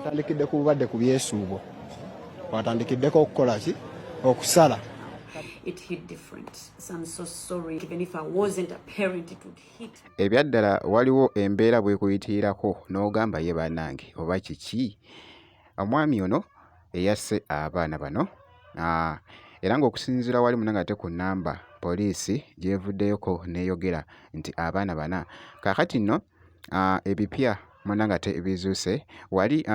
Tandikidde ku bulwadde ku byesuubo. Watandikiddeko okukola ki? Okusala. It hit different. So I'm so sorry. Even if I wasn't a parent, it would hit. Ebyaddala waliwo embeera bwekuyitirako n'ogamba ye bannange oba kiki. Omwami ono eyasse abaana bano era ng'okusinziira wali munanga ate ku nnamba poliisi gyevuddeyoko neeyogera nti abaana bana kaakati nno ebipya munanga ate ebizuuse wali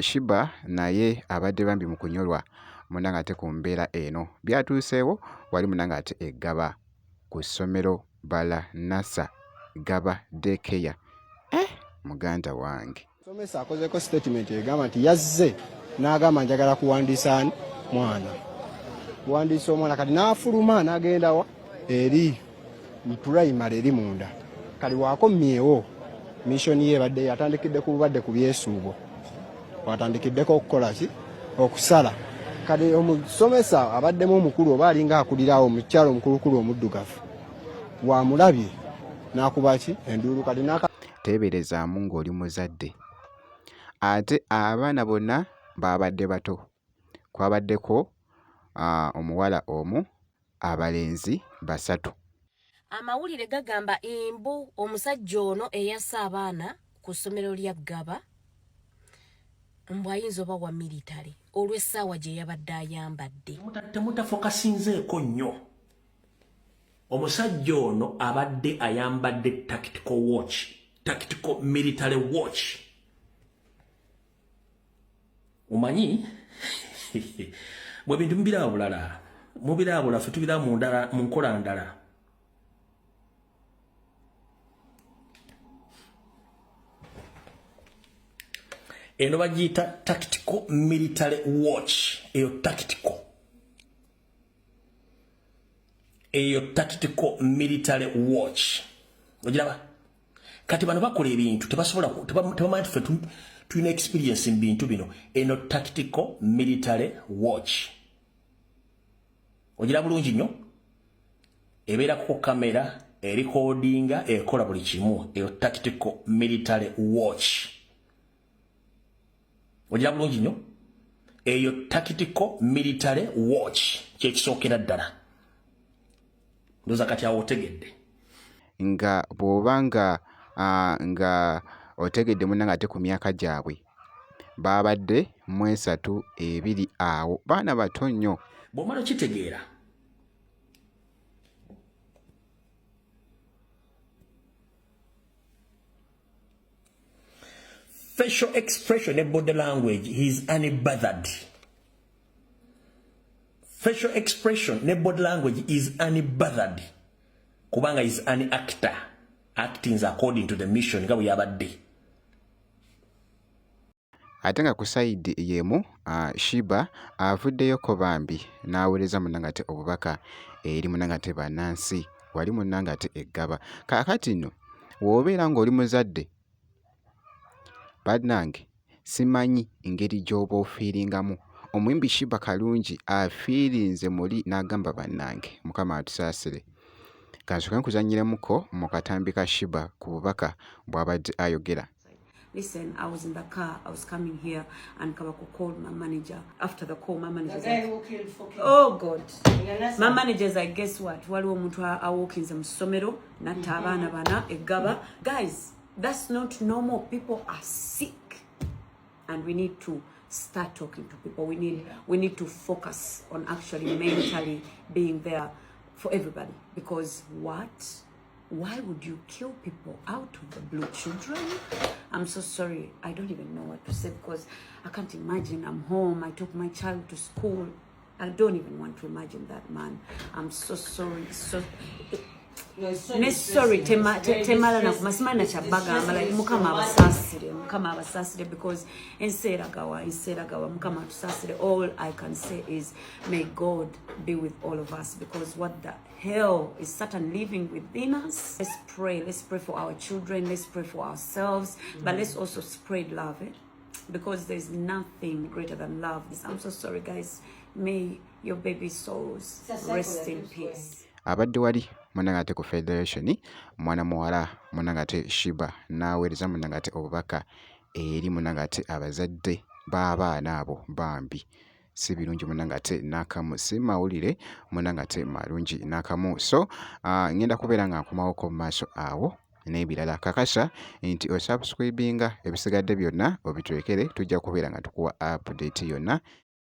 Shiba naye abadde bambi mu kunyolwa munanga ate ku mbeera eno byatuuseewo wali munanga ate eggaba ku ssomero bala nasa gaba dekeya muganda wange Somesa akozeko statement egamba nti yazze n'agamba njagala kuwandiisa mwana. Kuwandiisa omwana kati n'afuluma n'agenda wa eri primary eri munda. Kali wakomyewo mission ye badde yatandikidde ku bulwadde ku byesuubo. Watandikiddeko okukola ki? Okusala. Kali omusomesa abaddemu omukulu oba alinga akulirawo omukyalo omukulukulu omuddugavu. Wamulabye n'akuba ki? Enduulu kati teeberezaamu ng'oli muzadde. Ate abaana bonna babadde bato. Kwabaddeko omuwala omu, abalenzi 3. Amawulire gagamba embu omusajja ono eyassa abaana ku ssomero lya Gaba mbwayinza oba wa military olw'essaawa gye yabadde ayambadde. Temutafokasinzeeko nnyo. Omusajja ono abadde ayambadde tactical watch, tactical military watch. Omanyi bwe bintu mubiraba bulala, mubiraba bulala, ffe tubiraba mu nkola ndala. Eno bagiyita tactical military watch. Eyo tactical military watch. Ogiraba? Kati bano bakola ebintu tebasobola tebamanyi ffe tulina experience mu bintu bino. Eno tactical military watch. Ogira bulungi nnyo? Ebeera ku kamera, recordinga, ekola buli kimu. Eyo tactical military watch. Ogira bulungi nnyo? Eyo tactical military watch. Kyekisookera ddala. Ndoza kati awo otegedde. Nga bw'obanga nga otegedde munanga ate ku myaka gyabwe babadde 3 awo baana bato nnyo. Bw'omala okitegeera facial expression and body language, he's unbothered. Facial expression and body language is unbothered. Kubanga is an actor. Acting according to the mission nga bwe yabadde. Ate nga ku side yemu Shiba avuddeyoko bambi n'aweereza munanga ate obubaka eri munanga ate bannansi wali munanga ate eggaba. Kaakati nno w'obeera ng'oli muzadde bannange simanyi engeri gy'oba ofiiringamu. Omuyimbi Shiba Kalungi afiirinze muli n'agamba bannange Mukama atusaasire. Kansoke nkuzanyiremuko mu katambi ka Shiba ku bubaka bw'abadde ayogera. Listen, I was in the car, I was coming here, and Kabako called my manager. After the call, my manager said, oh God. My manager is like, guess what? Waliwo omuntu awalkinze mu ssomero, natta abaana bana, eggaba. Guys, that's not normal. People are sick. And we need to start talking to people. We need to focus on actually mentally being there for everybody. Because what? Why would you kill people out of the blue? Children? I'm so sorry. I don't even know what to say because I can't imagine. I'm home. I took my child to school. I don't even want to imagine that, man. I'm so sorry. Sorry, temala na kumasimana chabagamba like mukama abasasire because enseera gawa mukama tusasire. All I can say is may God be with all of us because what the hell is Satan living within us? Let's pray for our children, let's pray for ourselves, but let's also spread love, because there's nothing greater than love. I'm so sorry, guys. May your baby souls rest in peace. Abadde wali munanga ate ku Federation mwana muwala munanga ate Shiba n'aweereza munanga ate obubaka eri munanga ate abazadde b'abaana abo bambi. Si birungi munanga ate nakamu, si mawulire munanga ate malungi nakamu. So ngenda kubeera nga nkomawoko mu maaso awo n'ebirala. Kakasa nti osubscribinga, ebisigadde byonna obitwekere, tujja kubeera nga tukuwa update yonna